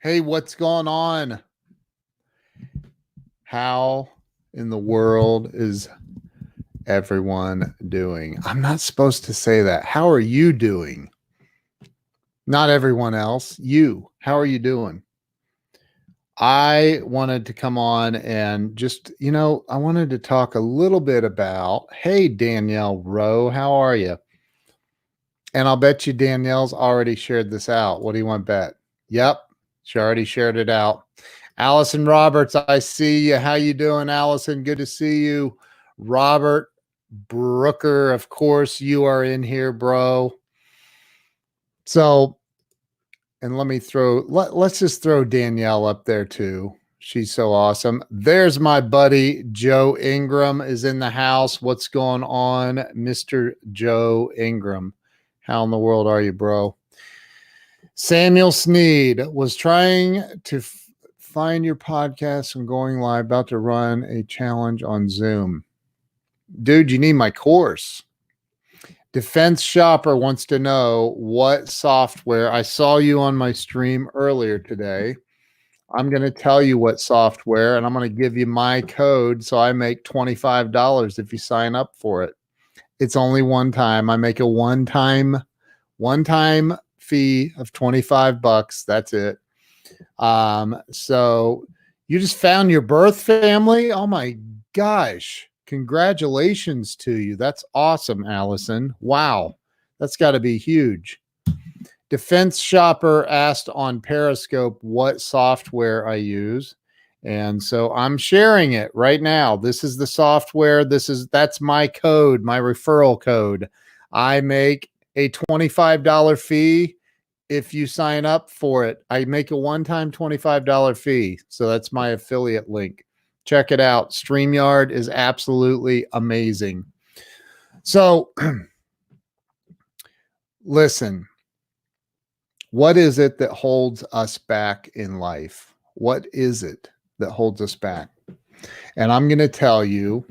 Hey, what's going on? How in the world is everyone doing? I'm not supposed to say that. How are you doing? Not everyone else. You. How are you doing? I wanted to come on and I wanted to talk a little bit about, hey, Danielle Rowe, how are you? And I'll bet you Danielle's already shared this out. What do you want to bet? Yep, she already shared it out. Allison Roberts, I see you. How you doing, Allison? Good to see you. Robert Brooker, of course, you are in here, bro. So, and let's just throw Danielle up there too. She's so awesome. There's my buddy Joe Ingram is in the house. What's going on, Mr. Joe Ingram? How in the world are you, bro? Samuel Sneed was trying to find your podcast and going live, about to run a challenge on Zoom. Dude, you need my course. Defense Shopper wants to know what software. I saw you on my stream earlier today. I'm going to tell you what software, and I'm going to give you my code so I make $25 if you sign up for it. It's only one time. I make a one-time fee of $25. That's it. So you just found your birth family. Oh my gosh. Congratulations to you. That's awesome, Allison. Wow. That's got to be huge. Defense Shopper asked on Periscope what software I use. And so I'm sharing it right now. This is the software. That's my code, my referral code. I make a $25 fee if you sign up for it. I make a one-time $25 fee. So that's my affiliate link. Check it out. StreamYard is absolutely amazing. So listen, what is it that holds us back in life? What is it that holds us back? And I'm going to tell you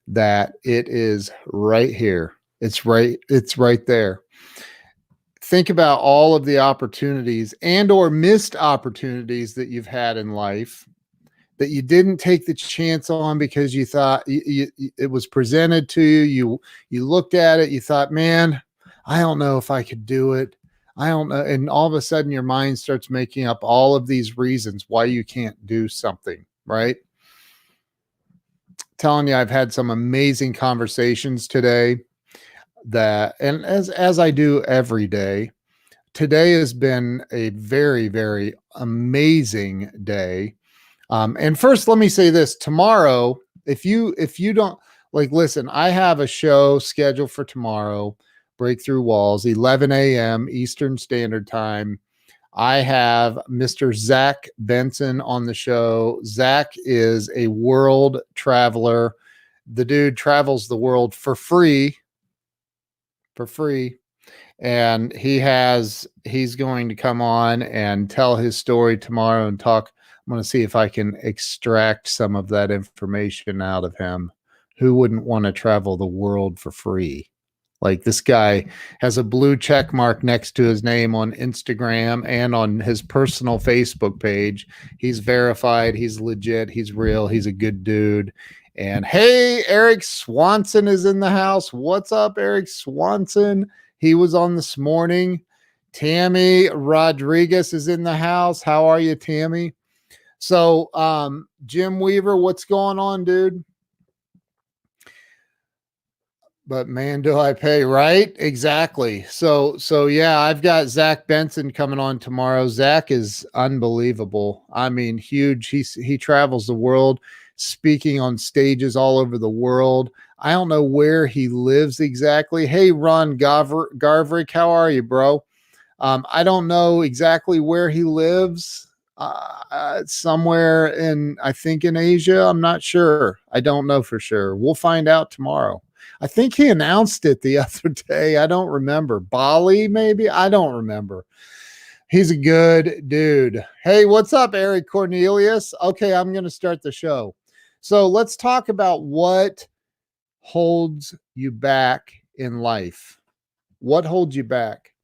that it is right here. It's right there. Think about all of the opportunities and or missed opportunities that you've had in life that you didn't take the chance on because you thought it was presented to you. You looked at it, you thought, man, I don't know if I could do it. I don't know. And all of a sudden your mind starts making up all of these reasons why you can't do something, right? Telling you, I've had some amazing conversations today and as I do every day, today has been a very, very amazing day. And first, let me say this: tomorrow, if you don't listen, I have a show scheduled for tomorrow, Breakthrough Walls, 11 a.m. Eastern Standard Time. I have Mr. Zach Benson on the show. Zach is a world traveler. The dude travels the world for free. And he's going to come on and tell his story tomorrow and talk. I'm going to see if I can extract some of that information out of him. Who wouldn't want to travel the world for free? Like, this guy has a blue check mark next to his name on Instagram and on his personal Facebook page. He's verified. He's legit. He's real. He's a good dude. And hey, Eric Swanson is in the house. What's up, Eric Swanson? He was on this morning. Tammy Rodriguez is in the house. How are you, Tammy? So, Jim Weaver, what's going on, dude? But man, do I pay, right? Exactly. So yeah, I've got Zach Benson coming on tomorrow. Zach is unbelievable. I mean, huge. He travels the world, speaking on stages all over the world. I don't know where he lives exactly. Hey, Ron Garverick, how are you, bro? I don't know exactly where he lives. Somewhere I think in Asia. I'm not sure. I don't know for sure. We'll find out tomorrow. I think he announced it the other day. I don't remember. Bali, maybe? I don't remember. He's a good dude. Hey, what's up, Eric Cornelius? Okay, I'm going to start the show. So let's talk about what holds you back in life. What holds you back?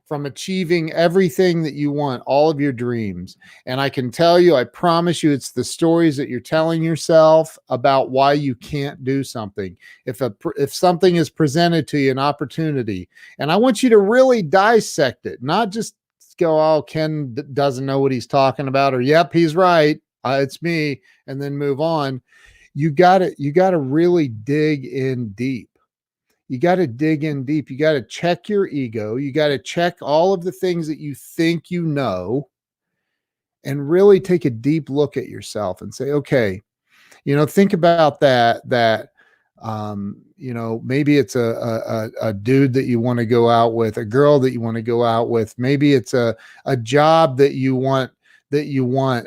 from achieving everything that you want, all of your dreams. And I can tell you, I promise you, it's the stories that you're telling yourself about why you can't do something. If something is presented to you, an opportunity, and I want you to really dissect it, not just go, oh, Ken doesn't know what he's talking about, or yep, he's right, it's me, and then move on. You got to really dig in deep. You got to dig in deep. You got to check your ego. You got to check all of the things that you think you know, and really take a deep look at yourself and say, okay, think about that, maybe it's a dude that you want to go out with, a girl that you want to go out with. Maybe it's a job that you want,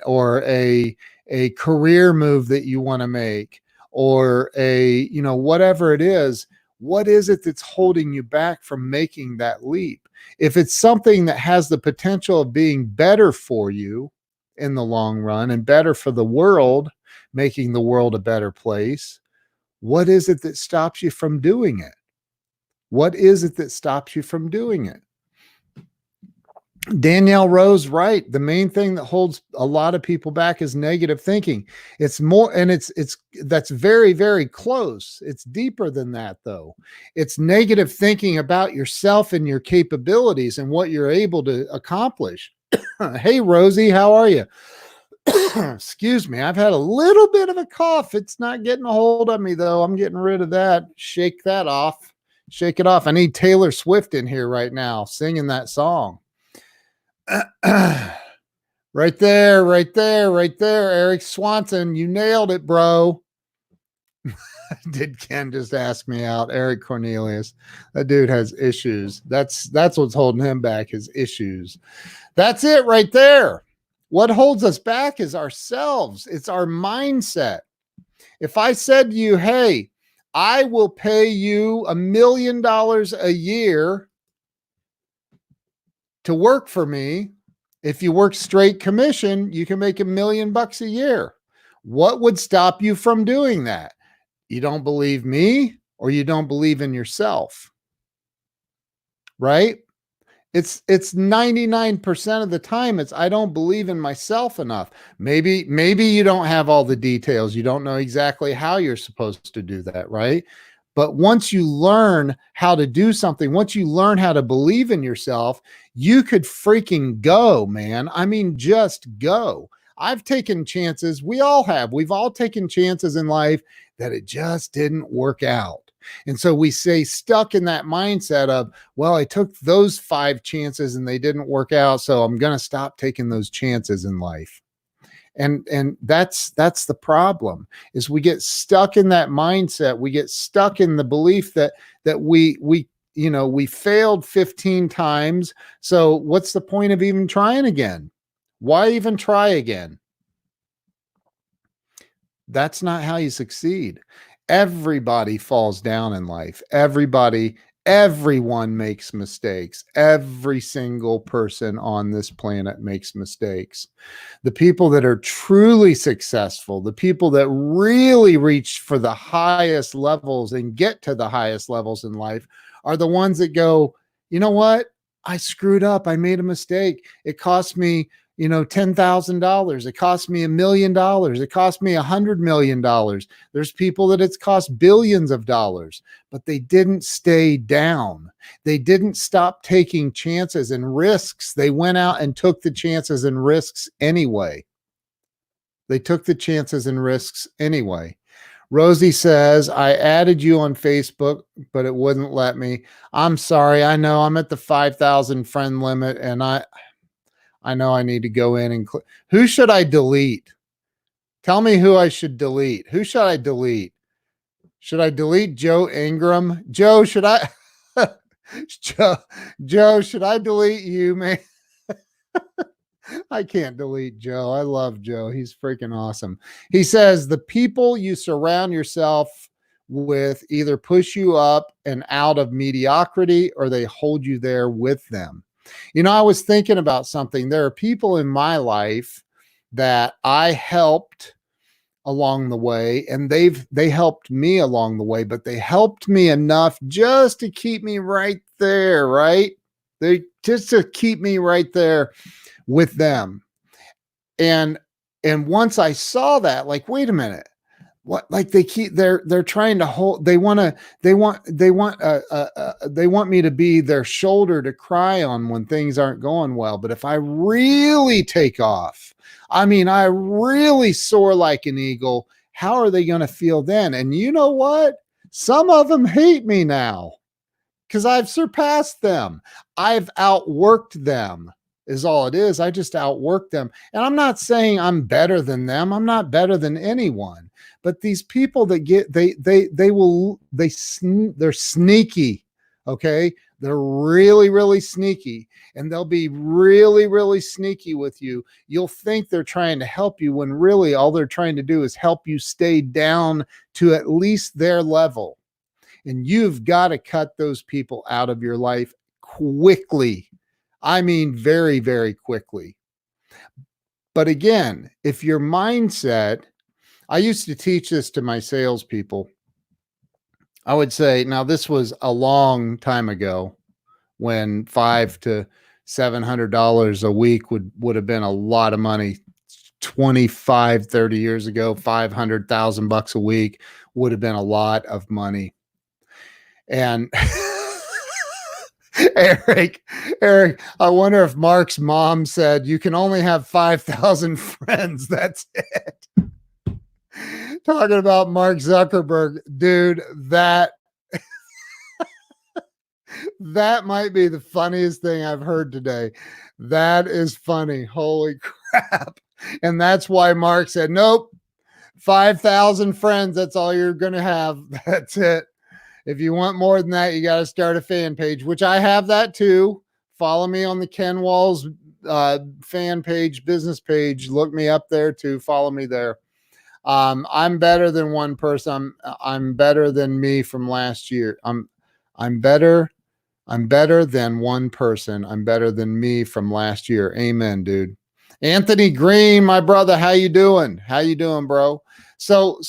or a career move that you want to make, or whatever it is. What is it that's holding you back from making that leap? If it's something that has the potential of being better for you in the long run and better for the world, making the world a better place, what is it that stops you from doing it? What is it that stops you from doing it? Danielle Rose, right. The main thing that holds a lot of people back is negative thinking. It's more, and that's very, very close. It's deeper than that, though. It's negative thinking about yourself and your capabilities and what you're able to accomplish. Hey, Rosie, how are you? Excuse me. I've had a little bit of a cough. It's not getting a hold of me, though. I'm getting rid of that. Shake that off. Shake it off. I need Taylor Swift in here right now singing that song. Right there, Eric Swanson, you nailed it, bro. Did Ken just ask me out? Eric Cornelius, that dude has issues. That's what's holding him back, his issues. That's it right there. What holds us back is ourselves. It's our mindset. If I said to you, hey, I will pay you $1 million a year to work for me. If you work straight commission, you can make $1 million a year. What would stop you from doing that? You don't believe me, or you don't believe in yourself, right? It's 99% of the time, it's I don't believe in myself enough. Maybe you don't have all the details. You don't know exactly how you're supposed to do that, right? But once you learn how to do something, once you learn how to believe in yourself, you could freaking go, man. I mean, just go. I've taken chances. We all have. We've all taken chances in life that it just didn't work out. And so we stay stuck in that mindset of, well, I took those 5 chances and they didn't work out, so I'm going to stop taking those chances in life. And that's the problem, is we get stuck in that mindset. We get stuck in the belief that we failed 15 times. So what's the point of even trying again? Why even try again? That's not how you succeed. Everybody falls down in life. Everyone makes mistakes. Every single person on this planet makes mistakes. The people that are truly successful, the people that really reach for the highest levels and get to the highest levels in life, are the ones that go, you know what? I screwed up. I made a mistake. It cost me, $10,000. It cost me $1 million. It cost me $100 million. There's people that it's cost billions of dollars, but they didn't stay down. They didn't stop taking chances and risks. They went out and took the chances and risks anyway. Rosie says, I added you on Facebook, but it wouldn't let me. I'm sorry. I know I'm at the 5,000 friend limit, and I know I need to go in and who should I delete? Tell me who I should delete. Who should I delete? Should I delete Joe Ingram? Joe, should I Joe, should I delete you, man? I can't delete Joe. I love Joe. He's freaking awesome. He says the people you surround yourself with either push you up and out of mediocrity, or they hold you there with them. I was thinking about something. There are people in my life that I helped along the way, and they helped me along the way, but they helped me enough just to keep me right there, right? They just to keep me right there with them. And once I saw that, like, wait a minute, what, like they're trying to hold, they want me to be their shoulder to cry on when things aren't going well. But if I really take off, I mean, I really soar like an eagle, how are they going to feel then? And you know what? Some of them hate me now because I've surpassed them. I've outworked them, is all it is. I just outworked them. And I'm not saying I'm better than them. I'm not better than anyone. But these people that get, they're sneaky. Okay. They're really, really sneaky, and they'll be really, really sneaky with you. You'll think they're trying to help you when really all they're trying to do is help you stay down to at least their level. And you've got to cut those people out of your life quickly. I mean, very, very quickly. But again, if your mindset, I used to teach this to my salespeople. I would say, now this was a long time ago when $500 to $700 a week would have been a lot of money. 25, 30 years ago, $500,000 a week would have been a lot of money. And Eric, I wonder if Mark's mom said you can only have 5,000 friends. That's it. Talking about Mark Zuckerberg, dude, that might be the funniest thing I've heard today. That is funny. Holy crap. And that's why Mark said, nope, 5,000 friends. That's all you're going to have. That's it. If you want more than that, you got to start a fan page, which I have that too. Follow me on the Ken Walls fan page, business page. Look me up there too. Follow me there. I'm better than one person. I'm better than me from last year. I'm better than one person. I'm better than me from last year. Amen, dude. Anthony Green, my brother, how you doing? How you doing, bro? So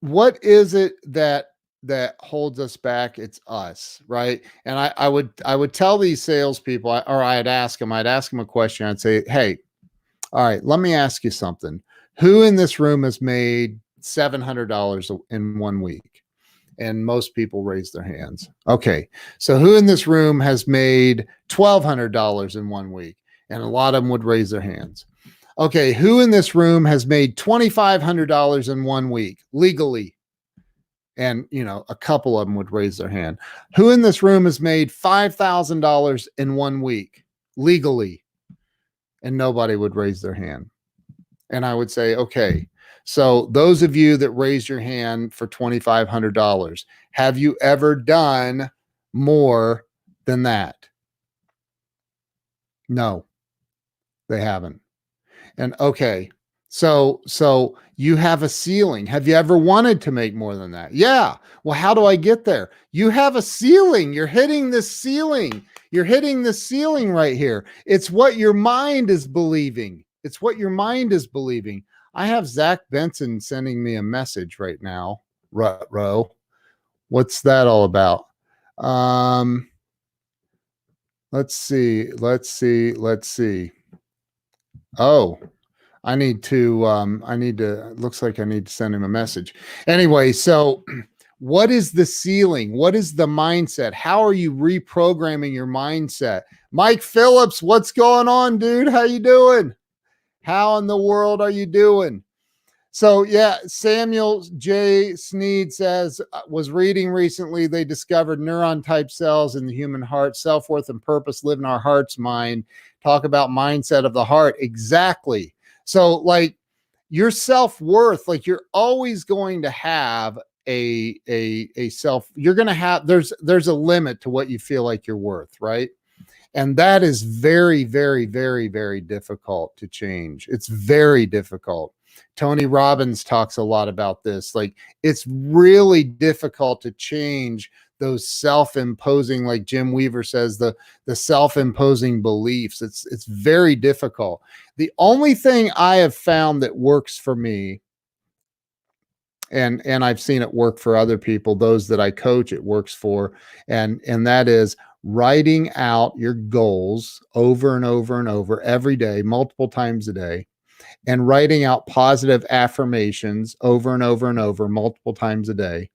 what is it that holds us back? It's us, right? And I would tell these salespeople, or I'd ask them a question. I'd say, hey, all right, let me ask you something. Who in this room has made $700 in 1 week? And most people raise their hands. Okay, so who in this room has made $1,200 in 1 week? And a lot of them would raise their hands. Okay, who in this room has made $2,500 in 1 week legally? And, a couple of them would raise their hand. Who in this room has made $5,000 in 1 week legally? And nobody would raise their hand. And I would say, okay, so those of you that raised your hand for $2,500, have you ever done more than that? No, they haven't. And okay, so you have a ceiling. Have you ever wanted to make more than that? Yeah. Well, how do I get there? You have a ceiling. You're hitting this ceiling. You're hitting the ceiling right here. It's what your mind is believing. It's what your mind is believing. I have Zach Benson sending me a message right now. Rut-row. What's that all about? Let's see. Oh, looks like I need to send him a message. Anyway, so what is the ceiling? What is the mindset? How are you reprogramming your mindset? Mike Phillips, what's going on, dude? How you doing? How in the world are you doing? So yeah, Samuel J. Sneed says, was reading recently, they discovered neuron type cells in the human heart, self-worth and purpose live in our heart's mind. Talk about mindset of the heart. Exactly. So like your self-worth, like you're always going to have a self, you're going to have, there's a limit to what you feel like you're worth, right? And that is very, very, very, very difficult to change. It's very difficult. Tony Robbins talks a lot about this. Like it's really difficult to change those self-imposing, like Jim Weaver says, the self-imposing beliefs. It's very difficult. The only thing I have found that works for me, and I've seen it work for other people, those that I coach, it works for. And that is writing out your goals over and over and over every day, multiple times a day, and writing out positive affirmations over and over and over, multiple times a day,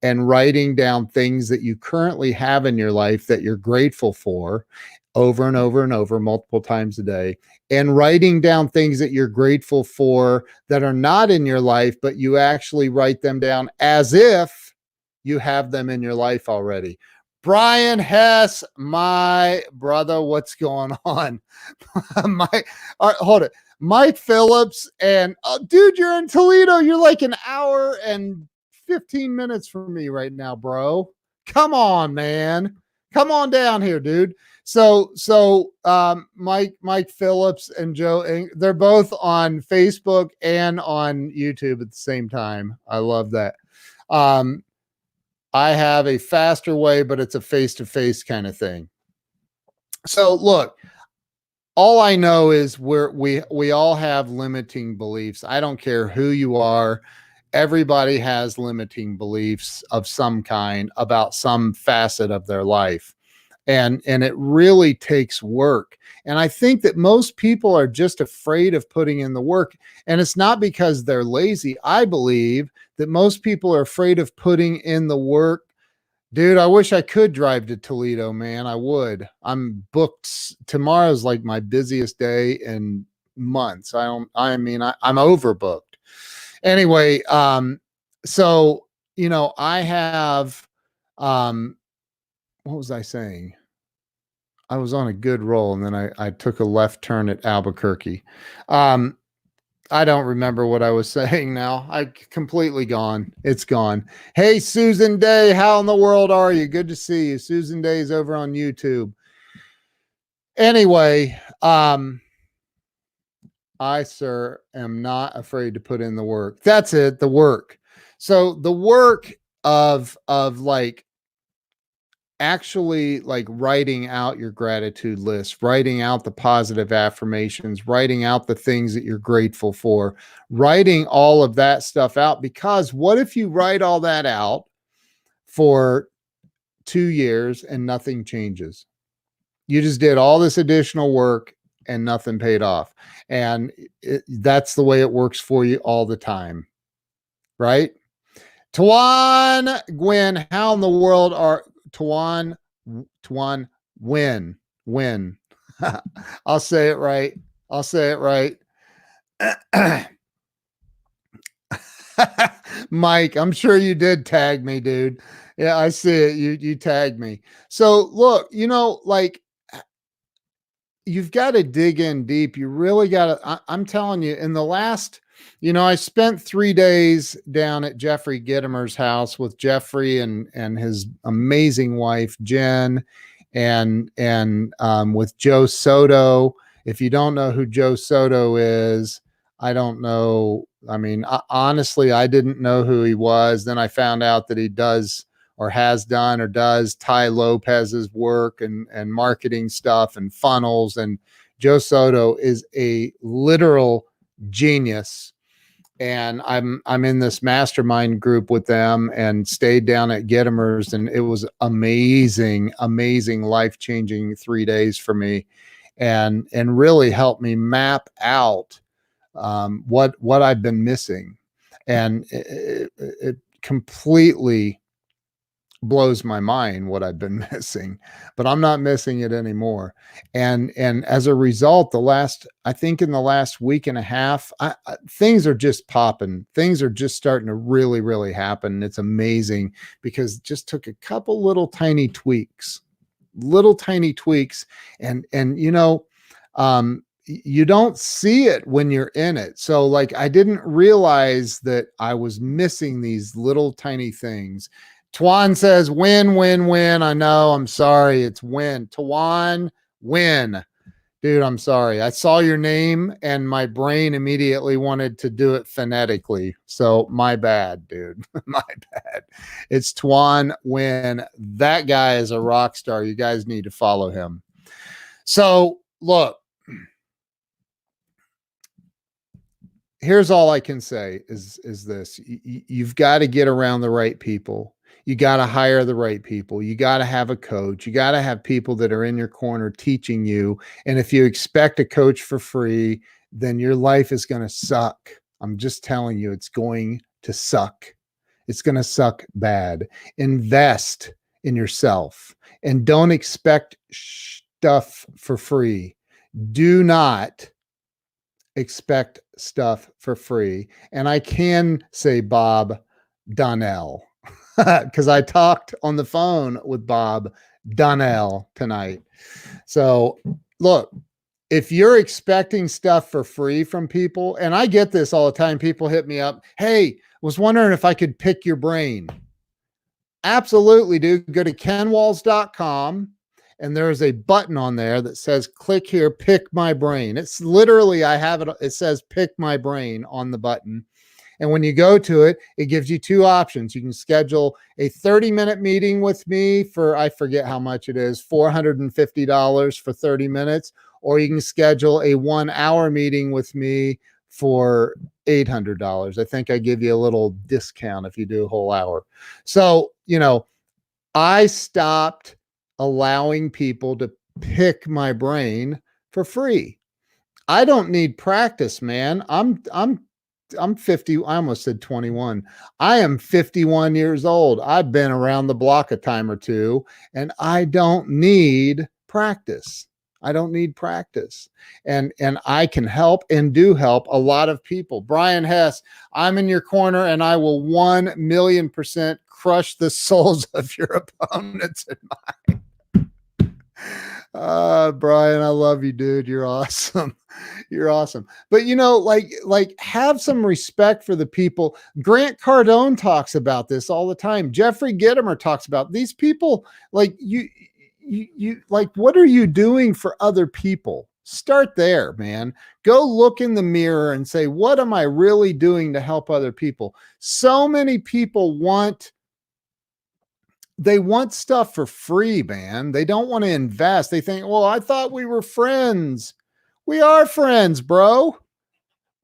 and writing down things that you currently have in your life that you're grateful for over and over and over, multiple times a day, and writing down things that you're grateful for that are not in your life, but you actually write them down as if you have them in your life already. Brian Hess, my brother, what's going on? Hold it. Mike Phillips, and dude, you're in Toledo. You're like an hour and 15 minutes from me right now, bro. Come on, man. Come on down here, dude. So Mike Phillips and Joe, they're both on Facebook and on YouTube at the same time. I love that. I have a faster way, but it's a face-to-face kind of thing. So look, all I know is we all have limiting beliefs. I don't care who you are. Everybody has limiting beliefs of some kind about some facet of their life. And it really takes work. And I think that most people are just afraid of putting in the work. And it's not because they're lazy. I believe that most people are afraid of putting in the work. Dude, I wish I could drive to Toledo, man. I would. I'm booked. Tomorrow's like my busiest day in months. I'm overbooked. Anyway, so I have what was I saying? I was on a good roll, and then I took a left turn at Albuquerque. I don't remember what I was saying now. I completely gone. It's gone. Hey, Susan Day, how in the world are you? Good to see you. Susan Day is over on YouTube. Anyway, I, sir, am not afraid to put in the work. That's it, the work. So the work of like actually like writing out your gratitude list, writing out the positive affirmations, writing out the things that you're grateful for, writing all of that stuff out. Because what if you write all that out for 2 years and nothing changes? You just did all this additional work and nothing paid off. And that's the way it works for you all the time, right? Tuan Gwen, how in the world are Tuan win. I'll say it right. Mike, I'm sure you did tag me, dude. Yeah, I see it. You tagged me. So look, like you've got to dig in deep. You really got to, I'm telling you, in the last, I spent 3 days down at Jeffrey Gittimer's house with Jeffrey and his amazing wife, Jen, and with Joe Soto. If you don't know who Joe Soto is, I don't know. I mean, honestly, I didn't know who he was. Then I found out that he does or has done or does Tai Lopez's work and marketing stuff and funnels. And Joe Soto is a literal genius. And I'm in this mastermind group with them and stayed down at Gittimer's, and it was amazing, life-changing 3 days for me, and really helped me map out what I've been missing. And it completely blows my mind what I've been missing, but I'm not missing it anymore. And as a result, I think in the last week and a half, things are just popping. Things are just starting to really, really happen. It's amazing because it just took a couple little tiny tweaks. And you don't see it when you're in it. So like, I didn't realize that I was missing these little tiny things. Tuan says, win. I know. I'm sorry. It's win. Tuan, win. Dude, I'm sorry. I saw your name and my brain immediately wanted to do it phonetically. So my bad, dude. My bad. It's Tuan Win. That guy is a rock star. You guys need to follow him. So look, here's all I can say is this. You've got to get around the right people. You got to hire the right people. You got to have a coach. You got to have people that are in your corner teaching you. And if you expect a coach for free, then your life is going to suck. I'm just telling you, it's going to suck. It's going to suck bad. Invest in yourself and don't expect stuff for free. Do not expect stuff for free. And I can say Bob Donnell because I talked on the phone with Bob Donnell tonight. So look, if you're expecting stuff for free from people, and I get this all the time, people hit me up. Hey, was wondering if I could pick your brain. Absolutely, dude. Go to kenwalls.com and there's a button on there that says click here, pick my brain. It's literally, I have it. It says pick my brain on the button. And when you go to it, it gives you two options. You can schedule a 30-minute meeting with me for, I forget how much it is, $450 for 30 minutes, or you can schedule a 1-hour meeting with me for $800. I think I give you a little discount if you do a whole hour. So, I stopped allowing people to pick my brain for free. I don't need practice, man. I'm 50. I almost said 21. I am 51 years old. I've been around the block a time or two, and I don't need practice. I don't need practice. And I can help and do help a lot of people. Brian Hess, I'm in your corner and I will 1,000,000% crush the souls of your opponents and mine. Brian, I love you, dude. You're awesome. You're awesome. But have some respect for the people. Grant Cardone talks about this all the time. Jeffrey Gitomer talks about these people. Like you what are you doing for other people? Start there, man. Go look in the mirror and say, what am I really doing to help other people? So many people want stuff for free, man. They don't want to invest. They think, well, I thought we were friends. We are friends, bro.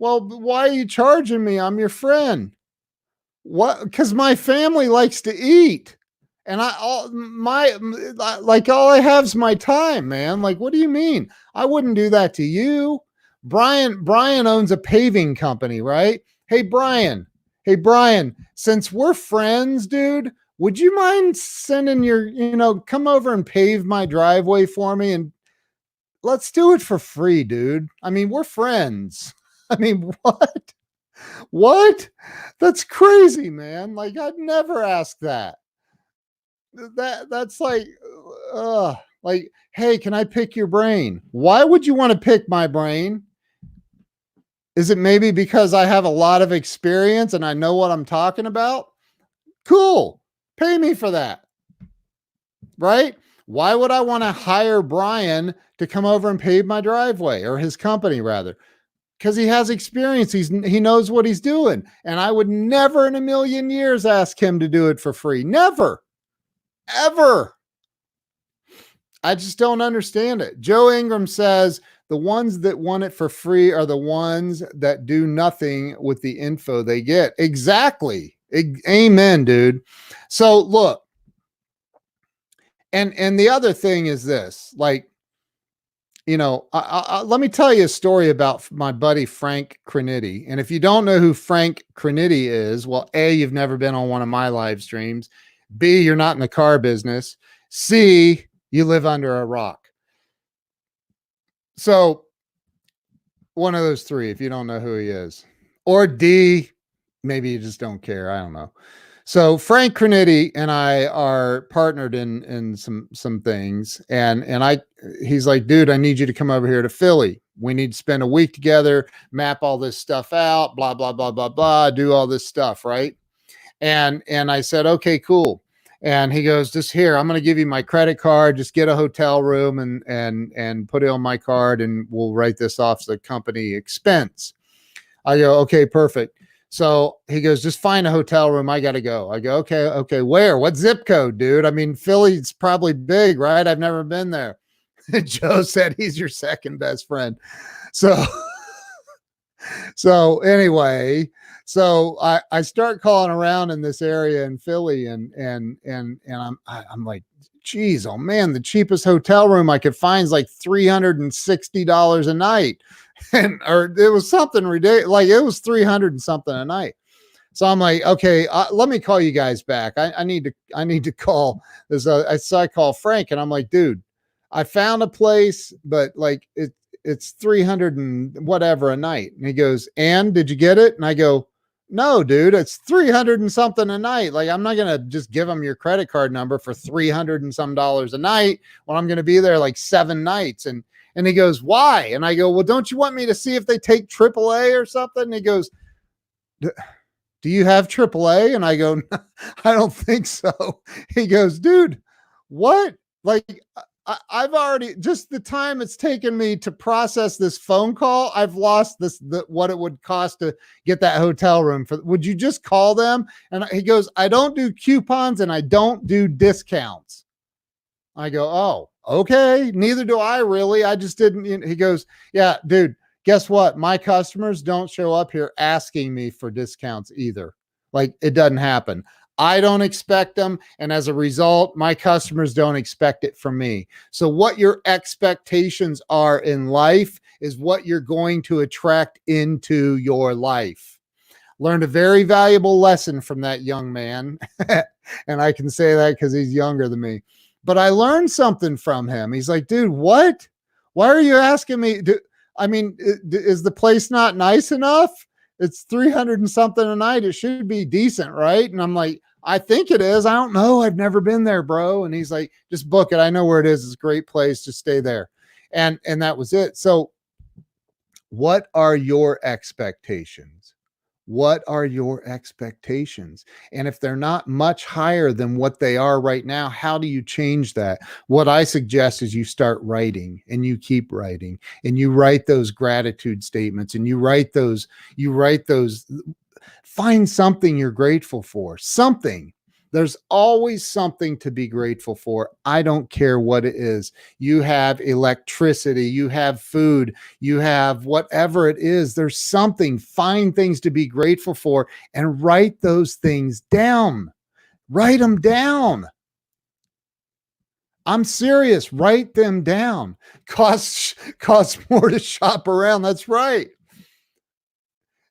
Well, why are you charging me? I'm your friend. What? Because my family likes to eat. And all I have is my time, man. Like, what do you mean? I wouldn't do that to you. Brian owns a paving company, right? Hey, Brian, since we're friends, dude, would you mind sending come over and pave my driveway for me? And let's do it for free, dude. I mean, we're friends. I mean, what? What? That's crazy, man. Like, I'd never ask that. That's like, hey, can I pick your brain? Why would you want to pick my brain? Is it maybe because I have a lot of experience and I know what I'm talking about? Cool. Pay me for that. Right? Why would I want to hire Brian to come over and pave my driveway, or his company rather? Because he has experience. He knows what he's doing. And I would never in a million years ask him to do it for free. Never. Ever. I just don't understand it. Joe Ingram says the ones that want it for free are the ones that do nothing with the info they get. Exactly. Amen, dude. So look, and the other thing is this, like, let me tell you a story about my buddy Frank Criniti. And if you don't know who Frank Criniti is, well, A, you've never been on one of my live streams. B, you're not in the car business. C, you live under a rock. So one of those three, if you don't know who he is. Or D, maybe you just don't care. I don't know. So Frank Criniti and I are partnered in some things. And he's like, dude, I need you to come over here to Philly. We need to spend a week together, map all this stuff out, blah, blah, blah, blah, blah, do all this stuff, right? And I said, okay, cool. And he goes, just here, I'm going to give you my credit card. Just get a hotel room and put it on my card, and we'll write this off as a company expense. I go, okay, perfect. So he goes, just find a hotel room. I got to go. I go, okay. Where? What zip code, dude? I mean, Philly's probably big, right? I've never been there. Joe said he's your second best friend. So So anyway, so I start calling around in this area in Philly, and I'm like, geez, oh man, the cheapest hotel room I could find is like $360 a night, and or it was something ridiculous, like it was 300 and something a night. So I'm like, okay, let me call you guys back. I need to call this. So I call Frank, and I'm like, dude, I found a place, but like it's 300 and whatever a night. And he goes, and did you get it? And I go, no, dude, it's 300 and something a night. Like, I'm not going to just give them your credit card number for 300 and some dollars a night when I'm going to be there like 7 nights. And he goes, why? And I go, well, don't you want me to see if they take AAA or something? And he goes, do you have AAA? And I go, I don't think so. He goes, dude, what? Like, I've already, just the time it's taken me to process this phone call, I've lost what it would cost to get that hotel room for. Would you just call them? And he goes, I don't do coupons and I don't do discounts. I go, oh, okay. Neither do I really. I just didn't. He goes, yeah, dude, guess what? My customers don't show up here asking me for discounts either. Like, it doesn't happen. I don't expect them. And as a result, my customers don't expect it from me. So what your expectations are in life is what you're going to attract into your life. Learned a very valuable lesson from that young man. And I can say that because he's younger than me. But I learned something from him. He's like, dude, what? Why are you asking me? I mean, is the place not nice enough? It's 300 and something a night. It should be decent, right? And I'm like, I think it is. I don't know. I've never been there, bro. And he's like, just book it. I know where it is. It's a great place. Just stay there. And that was it. So what are your expectations? What are your expectations? And if they're not much higher than what they are right now, how do you change that? What I suggest is you start writing, and you keep writing, and you write those gratitude statements, and you write those, find something you're grateful for, something. There's always something to be grateful for. I don't care what it is. You have electricity, you have food, you have whatever it is. There's something. Find things to be grateful for and write those things down. Write them down. I'm serious. Write them down. Costs more to shop around. That's right.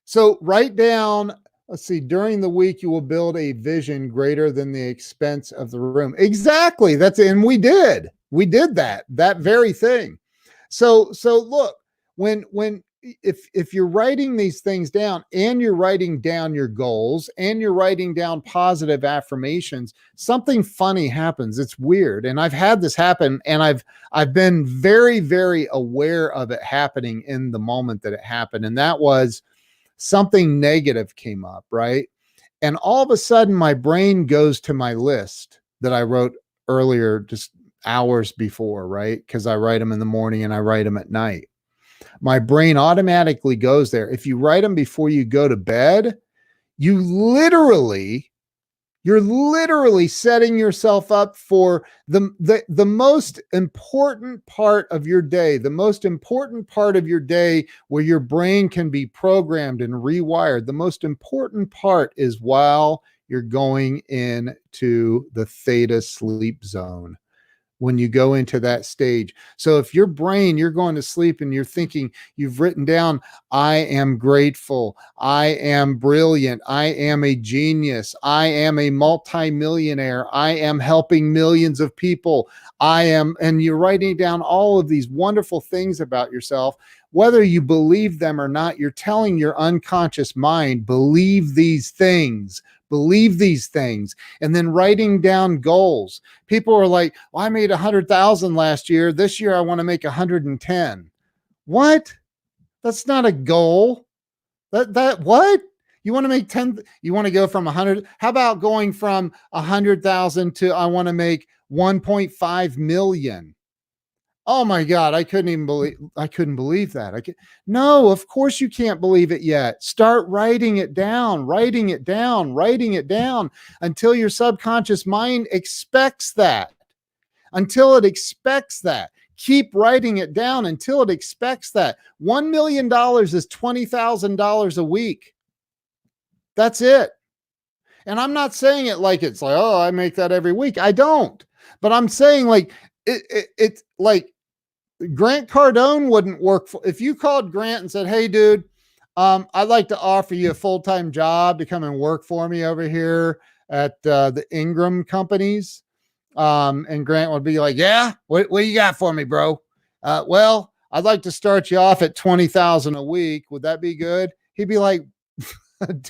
So write down. Let's see, during the week, you will build a vision greater than the expense of the room. Exactly. And we did that very thing. So look, if you're writing these things down, and you're writing down your goals, and you're writing down positive affirmations, something funny happens. It's weird. And I've had this happen, and I've been very, very aware of it happening in the moment that it happened. And that was, something negative came up, right? And all of a sudden, my brain goes to my list that I wrote earlier, just hours before, right? Because I write them in the morning and I write them at night. My brain automatically goes there. If you write them before you go to bed, you're literally setting yourself up for the most important part of your day, the most important part of your day where your brain can be programmed and rewired. The most important part is while you're going into the theta sleep zone, when you go into that stage. So if your brain, you're going to sleep and you're thinking, you've written down, I am grateful, I am brilliant, I am a genius, I am a multimillionaire, I am helping millions of people, and you're writing down all of these wonderful things about yourself. Whether you believe them or not, you're telling your unconscious mind, believe these things. Believe these things. And then writing down goals. People are like, well, I made 100,000 last year. This year, I want to make 110. What? That's not a goal. What? You want to make 10? You want to go from 100? How about going from 100,000 to I want to make 1.5 million? Oh my God, I couldn't believe that. No, of course you can't believe it yet. Start writing it down until your subconscious mind expects that. Until it expects that. keep writing it down until it expects that. $1 million is $20,000 a week. That's it. And I'm not saying it like it's like, oh, I make that every week. I don't. But I'm saying like it's like Grant Cardone wouldn't work for, if you called Grant and said, hey, dude, I'd like to offer you a full-time job to come and work for me over here at the Ingram companies. And Grant would be like, yeah, what you got for me, bro? Well, I'd like to start you off at 20,000 a week. Would that be good? He'd be like,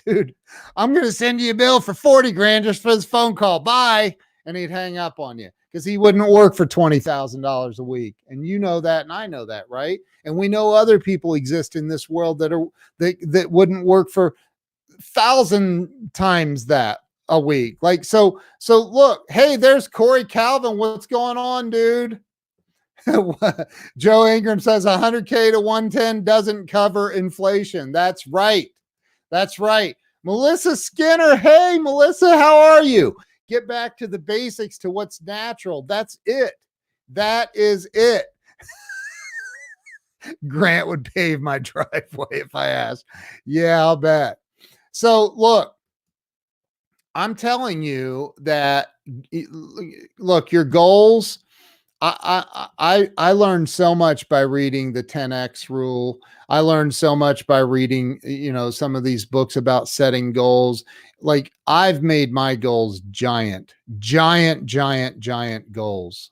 dude, I'm going to send you a bill for 40 grand just for this phone call. Bye. And he'd hang up on you because he wouldn't work for $20,000 a week. And you know that, and I know that, right? And we know other people exist in this world that wouldn't work for 1,000 times that a week. Like, so look, hey, there's Corey Calvin. What's going on, dude? Joe Ingram says 100K to 110 doesn't cover inflation. That's right. That's right. Melissa Skinner. Hey, Melissa, how are you? Get back to the basics, to what's natural. That's it. That is it. Grant would pave my driveway if I asked. Yeah, I'll bet. So look, I'm telling you that, look, your goals, I learned so much by reading the 10X rule. I learned so much by reading, some of these books about setting goals. Like, I've made my goals giant goals.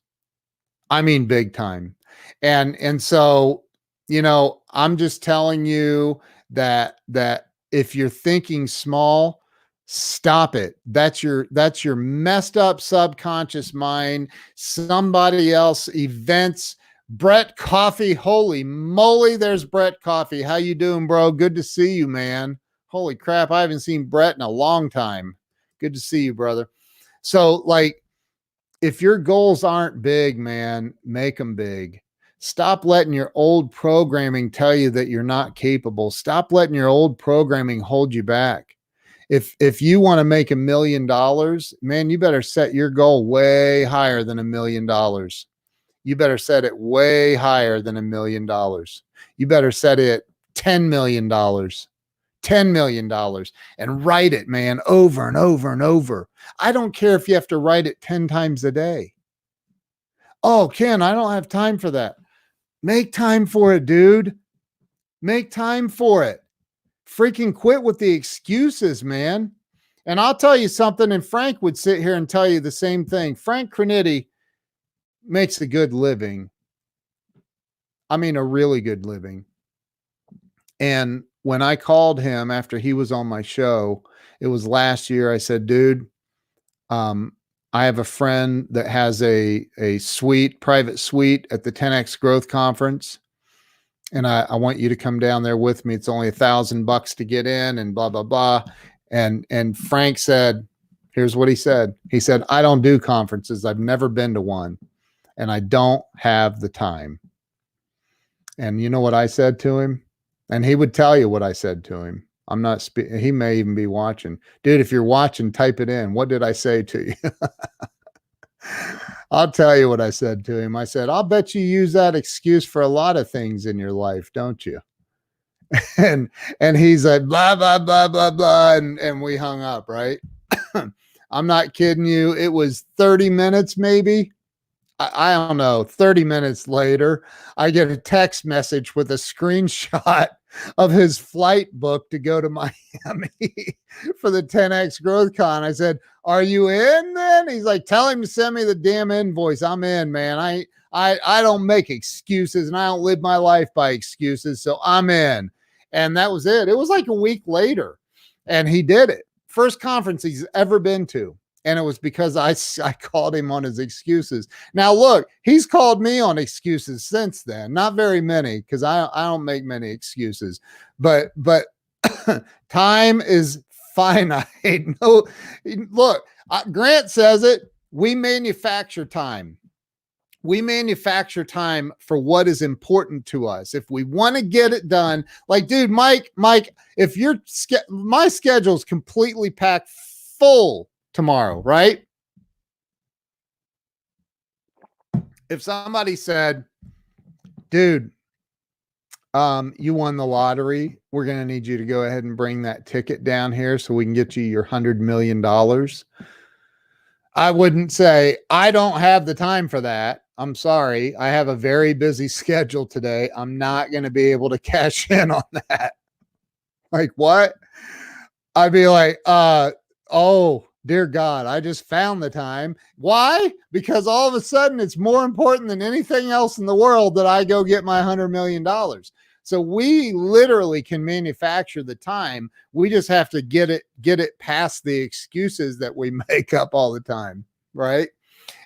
I mean, big time. And so, I'm just telling you that if you're thinking small, stop it. That's your messed up subconscious mind. Somebody else, events. Brett Coffee, holy moly, there's Brett Coffee. How you doing, bro? Good to see you, man. Holy crap, I haven't seen Brett in a long time. Good to see you, brother. So, like, if your goals aren't big, man, make them big. Stop letting your old programming tell you that you're not capable. Stop letting your old programming hold you back. If you want to make $1 million, man, you better set your goal way higher than $1 million. You better set it way higher than $1 million. You better set it $10 million. $10 million and write it, man, over and over and over. I don't care if you have to write it 10 times a day. Oh, Ken, I don't have time for that. Make time for it, dude. Make time for it. Freaking quit with the excuses, man. And I'll tell you something, and Frank would sit here and tell you the same thing. Frank Crinitti makes a good living. I mean, a really good living. And when I called him after he was on my show, it was last year, I said, dude, I have a friend that has a private suite at the 10X Growth Conference. And I want you to come down there with me. It's only $1,000 to get in and blah, blah, blah. And Frank said, here's what he said. He said, I don't do conferences. I've never been to one and I don't have the time. And you know what I said to him? And he would tell you what I said to him. I'm not, he may even be watching. Dude, if you're watching, type it in. What did I say to you? I'll tell you what I said to him. I said, I'll bet you use that excuse for a lot of things in your life, don't you? And he's like, blah, blah, blah, blah, blah. And we hung up, right? I'm not kidding you. It was 30 minutes, maybe. I don't know. 30 minutes later, I get a text message with a screenshot of his flight book to go to Miami for the 10X Growth Con. I said, are you in then? He's like, tell him to send me the damn invoice. I'm in, man. I don't make excuses and I don't live my life by excuses. So I'm in. And that was it. It was like a week later and he did it. First conference he's ever been to. And it was because I called him on his excuses. Now, look, he's called me on excuses since then. Not very many, because I don't make many excuses. But time is finite. No, look, Grant says it. We manufacture time. We manufacture time for what is important to us. If we want to get it done, like, dude, Mike, if my schedule is completely packed full tomorrow, right? If somebody said, Dude, you won the lottery. We're going to need you to go ahead and bring that ticket down here so we can get you your $100 million. I wouldn't say I don't have the time for that. I'm sorry. I have a very busy schedule today. I'm not going to be able to cash in on that. Like, what? I'd be like, oh, dear God, I just found the time. Why? Because all of a sudden it's more important than anything else in the world that I go get my $100 million. So we literally can manufacture the time. We just have to get it past the excuses that we make up all the time. Right.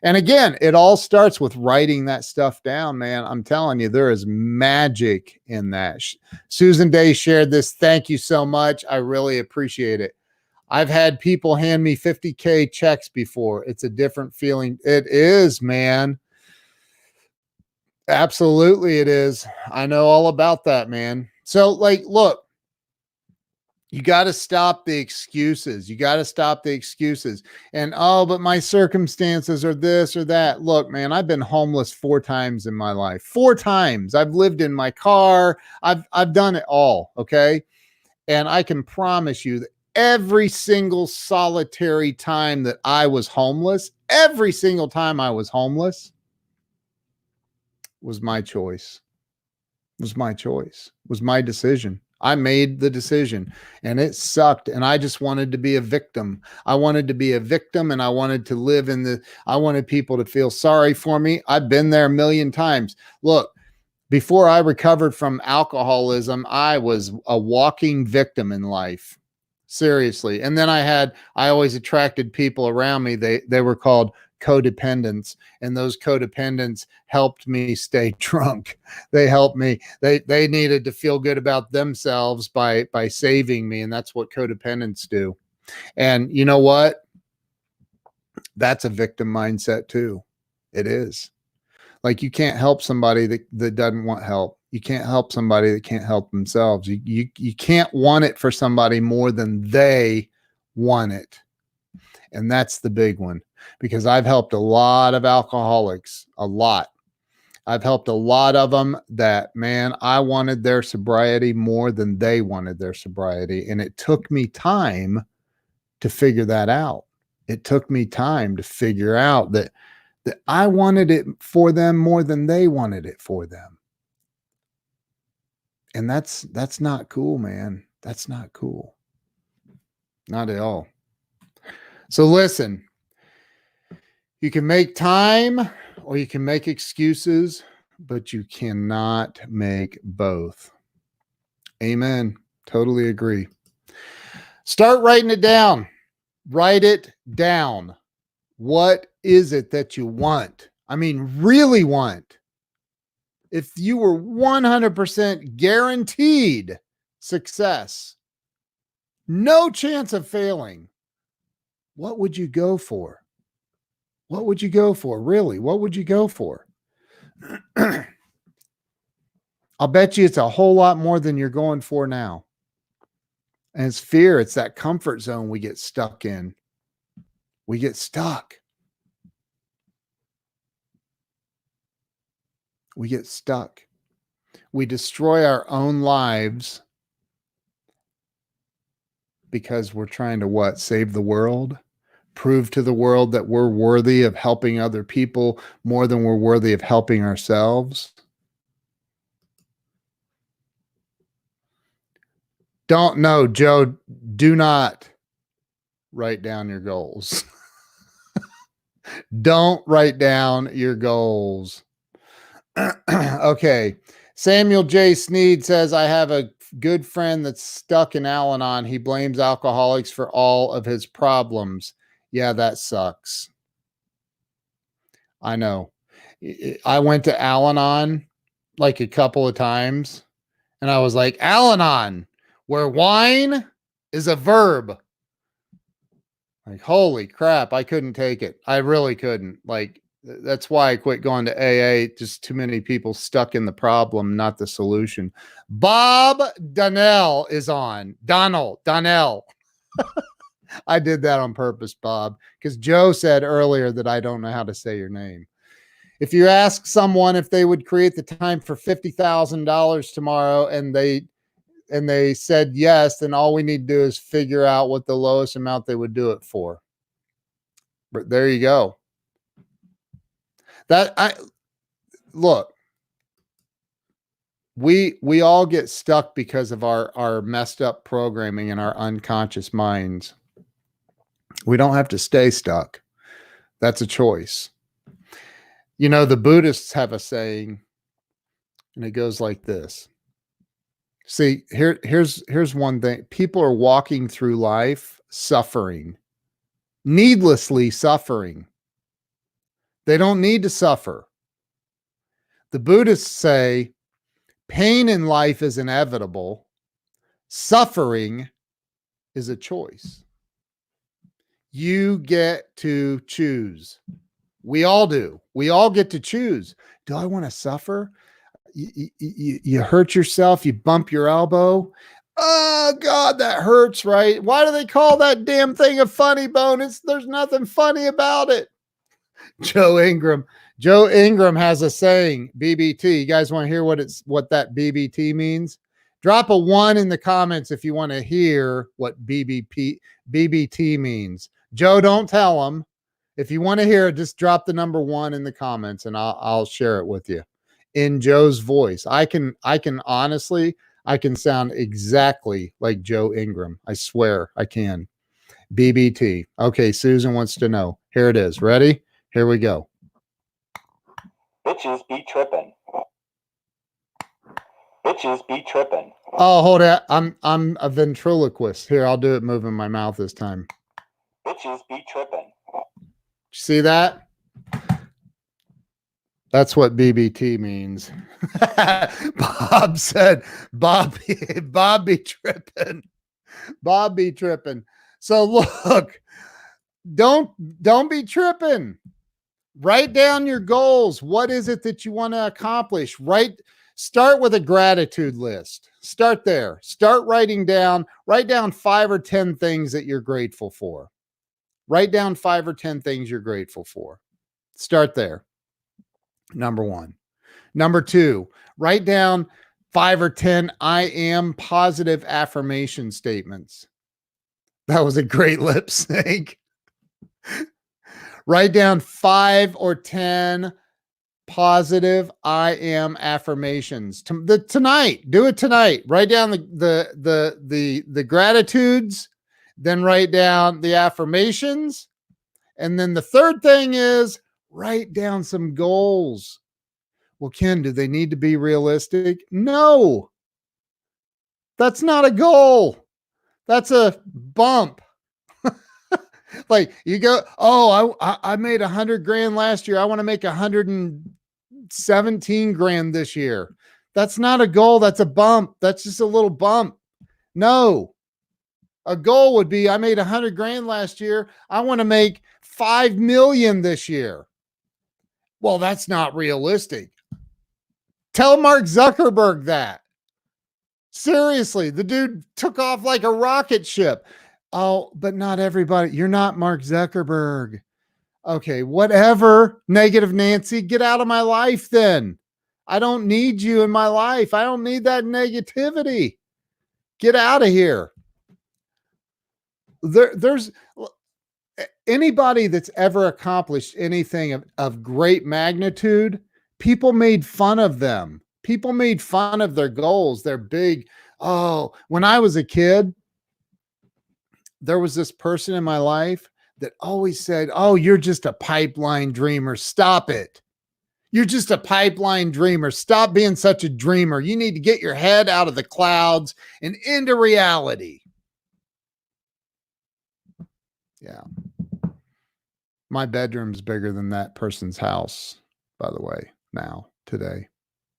And again, it all starts with writing that stuff down, man. I'm telling you, there is magic in that. Susan Day shared this. Thank you so much. I really appreciate it. I've had people hand me 50K checks before. It's a different feeling. It is, man. Absolutely, it is. I know all about that, man. So, like, look, you got to stop the excuses. You got to stop the excuses. And, oh, but my circumstances are this or that. Look, man, I've been homeless 4 times in my life. 4 times. I've lived in my car. I've done it all. Okay. And I can promise you that every single solitary time that I was homeless, every single time I was homeless was my choice. Was my choice. Was my decision. I made the decision and it sucked. And I just wanted to be a victim. I wanted to be a victim and I wanted to live I wanted people to feel sorry for me. I've been there a million times. Look, before I recovered from alcoholism, I was a walking victim in life. Seriously. And then I always attracted people around me. They were called codependents, and those codependents helped me stay drunk. They helped me. They needed to feel good about themselves by saving me. And that's what codependents do. And you know what? That's a victim mindset too. It is. Like, you can't help somebody that doesn't want help. You can't help somebody that can't help themselves. You can't want it for somebody more than they want it. And that's the big one, because I've helped a lot of alcoholics, a lot. I've helped a lot of them that, man, I wanted their sobriety more than they wanted their sobriety. And it took me time to figure that out. It took me time to figure out that I wanted it for them more than they wanted it for them. And that's not cool, man. That's not cool. Not at all. So listen, you can make time or you can make excuses, but you cannot make both. Amen. Totally agree. Start writing it down. Write it down. What is it that you want? I mean, really want. If you were 100% guaranteed success, no chance of failing, what would you go for? What would you go for? Really? What would you go for? I'll bet you it's a whole lot more than you're going for now. And it's fear. It's that comfort zone we get stuck in. We get stuck. We get stuck. We destroy our own lives because we're trying to what? Save the world? Prove to the world that we're worthy of helping other people more than we're worthy of helping ourselves? Don't know, Joe. Do not write down your goals. Don't write down your goals. Okay. Samuel J. Sneed says, I have a good friend that's stuck in Al-Anon. He blames alcoholics for all of his problems. Yeah, that sucks. I know. I went to Al-Anon like a couple of times, and I was like, Al-Anon, where wine is a verb. Like, holy crap, I couldn't take it. I really couldn't. Like, that's why I quit going to AA. Just too many people stuck in the problem, not the solution. Bob Donnell is on. Donnell. I did that on purpose, Bob, because Joe said earlier that I don't know how to say your name. If you ask someone if they would create the time for $50,000 tomorrow and they said yes, then all we need to do is figure out what the lowest amount they would do it for. But there you go. Look, we all get stuck because of our messed up programming and our unconscious minds. We don't have to stay stuck. That's a choice. You know, the Buddhists have a saying, and it goes like this. See, here's one thing. People are walking through life suffering, needlessly suffering. They don't need to suffer. The Buddhists say pain in life is inevitable. Suffering is a choice. You get to choose. We all do. We all get to choose. Do I want to suffer? You hurt yourself. You bump your elbow. Oh, God, that hurts, right? Why do they call that damn thing a funny bone? There's nothing funny about it. Joe Ingram has a saying, BBT. You guys want to hear what that BBT means? Drop a 1 in the comments if you want to hear what BBT means. Joe, don't tell them. If you want to hear it, just drop the number 1 in the comments and I'll share it with you in Joe's voice. I can honestly, I can sound exactly like Joe Ingram. I swear I can. BBT. Okay, Susan wants to know. Here it is. Ready? Here we go. Bitches be tripping. Bitches be tripping. Oh, hold it. I'm a ventriloquist. Here, I'll do it moving my mouth this time. Bitches be tripping. See that? That's what BBT means. Bob said, Bob be tripping. Bob be tripping. So look, don't be tripping. Write down your goals. What is it that you want to accomplish? Start with a gratitude list. Start there. Write down 5 or 10 things that you're grateful for. Write down 5 or 10 things you're grateful for. Start there. Number 1. Number 2, write down 5 or 10 I am positive affirmation statements. That was a great lip sync. Write down 5 or 10 positive I am affirmations tonight. Do it tonight. Write down the gratitudes, then write down the affirmations. And then the third thing is write down some goals. Well, Ken, do they need to be realistic? No, that's not a goal. That's a bump. Like you go, oh, I made 100 grand last year. I want to make 117 grand this year. That's not a goal. That's a bump. That's just a little bump. No, a goal would be, I made 100 grand last year. I want to make 5 million this year. Well, that's not realistic. Tell Mark Zuckerberg that. Seriously, the dude took off like a rocket ship. Oh, but not everybody. You're not Mark Zuckerberg. Okay, whatever. Negative Nancy, get out of my life then. I don't need you in my life. I don't need that negativity. Get out of here. There's anybody that's ever accomplished anything of great magnitude, people made fun of them. People made fun of their goals. They're big. Oh, when I was a kid, there was this person in my life that always said, oh, you're just a pipeline dreamer. Stop it. You're just a pipeline dreamer. Stop being such a dreamer. You need to get your head out of the clouds and into reality. Yeah. My bedroom's bigger than that person's house, by the way, now, today.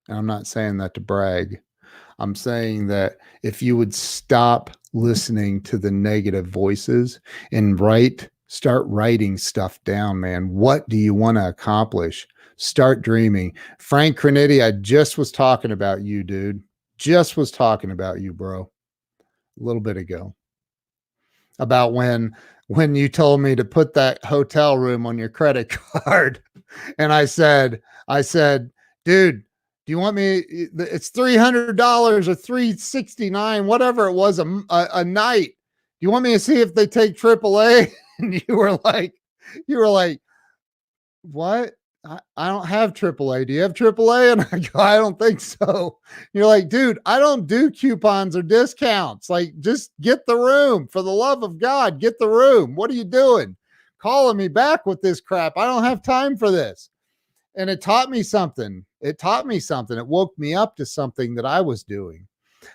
And I'm not saying that to brag. I'm saying that if you would stop listening to the negative voices and start writing stuff down, man. What do you want to accomplish? Start dreaming. Frank Cranitti, I just was talking about you, dude. Just was talking about you, bro. A little bit ago. About when you told me to put that hotel room on your credit card. And I said, dude, do you want me? It's $300 or $369, whatever it was a night. Do you want me to see if they take AAA? And you were like, what? I don't have AAA. Do you have AAA? And I go, I don't think so. You're like, dude, I don't do coupons or discounts. Like, just get the room. For the love of God, get the room. What are you doing? Calling me back with this crap. I don't have time for this. And it taught me something. It woke me up to something that I was doing.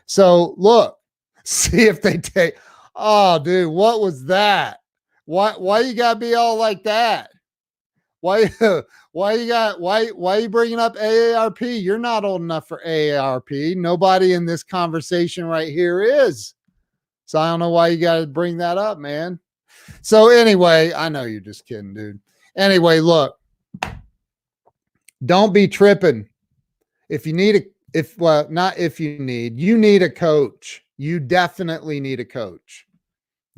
So look, see if they take. Oh, dude, what was that? Why you gotta be all like that? Why you bringing up AARP? You're not old enough for AARP. Nobody in this conversation right here is. So I don't know why you got to bring that up, man. So anyway, I know you're just kidding, dude. Anyway, look, don't be tripping. If you need you need a coach. You definitely need a coach.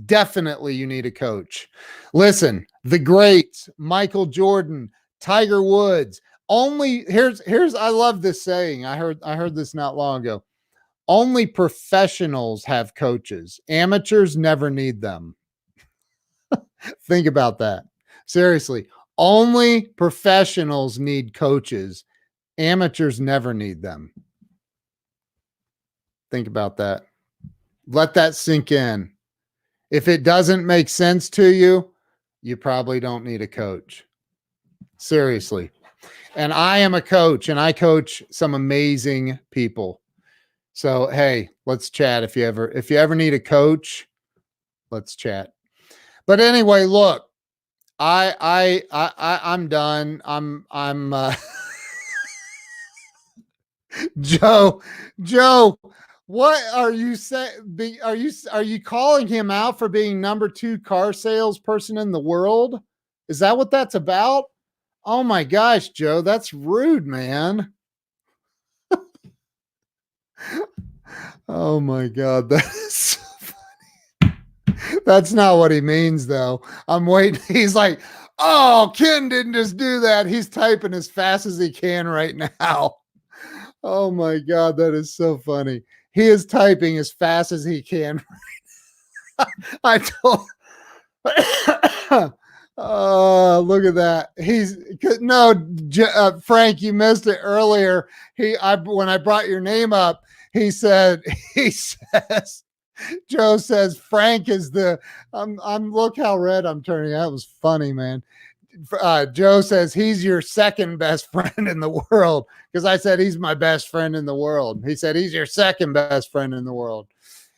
Definitely you need a coach. Listen, the greats, Michael Jordan, Tiger Woods, here's I love this saying. I heard this not long ago. Only professionals have coaches. Amateurs never need them. Think about that. Seriously, only professionals need coaches. Amateurs never need them. Think about that. Let that sink in. If it doesn't make sense to you, you probably don't need a coach. Seriously. And I am a coach, and I coach some amazing people. So, hey, let's chat. If you ever need a coach, let's chat. But anyway, look, I'm done. I'm Joe, what are you saying? Are you calling him out for being number 2 car salesperson in the world? Is that what that's about? Oh my gosh, Joe, that's rude, man. Oh my God, that is so funny. That's not what he means, though. I'm waiting. He's like, oh, Ken didn't just do that. He's typing as fast as he can right now. Oh my God, that is so funny. He is typing as fast as he can. I told. Oh, look at that. Frank, you missed it earlier. When I brought your name up, he says, Joe says, Frank is look how red I'm turning. That was funny, man. Joe says he's your second best friend in the world, because I said he's my best friend in the world. He said he's your second best friend in the world.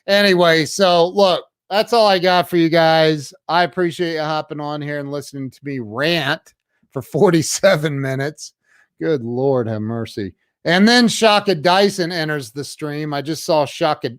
Anyway, so look, that's all I got for you guys. I appreciate you hopping on here and listening to me rant for 47 minutes. Good Lord, have mercy. And then Shaka Dyson enters the stream. I just saw Shaka.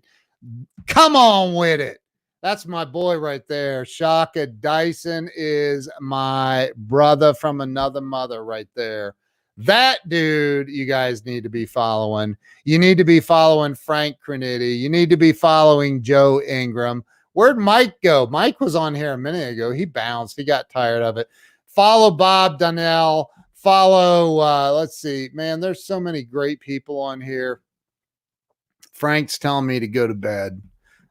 Come on with it. That's my boy right there. Shaka Dyson is my brother from another mother right there. That dude, you guys need to be following. You need to be following Frank Crinitti. You need to be following Joe Ingram. Where'd Mike go? Mike was on here a minute ago. He bounced. He got tired of it. Follow Bob Donnell. Follow, let's see. Man, there's so many great people on here. Frank's telling me to go to bed.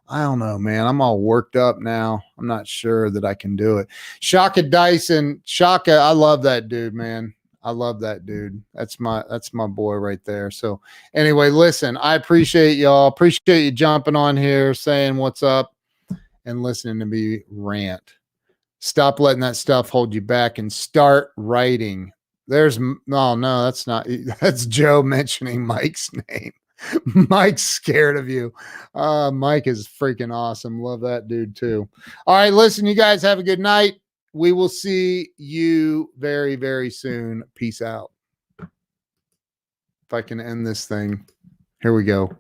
I don't know, man. I'm all worked up now. I'm not sure that I can do it. Shaka Dyson. Shaka, I love that dude, man. I love that dude. That's my boy right there. So anyway, listen, I appreciate y'all. Appreciate you jumping on here, saying what's up, and listening to me rant. Stop letting that stuff hold you back and start writing. No, that's not. That's Joe mentioning Mike's name. Mike's scared of you. Mike is freaking awesome. Love that dude too. All right, listen, you guys have a good night. We will see you very, very soon. Peace out. If I can end this thing. Here we go.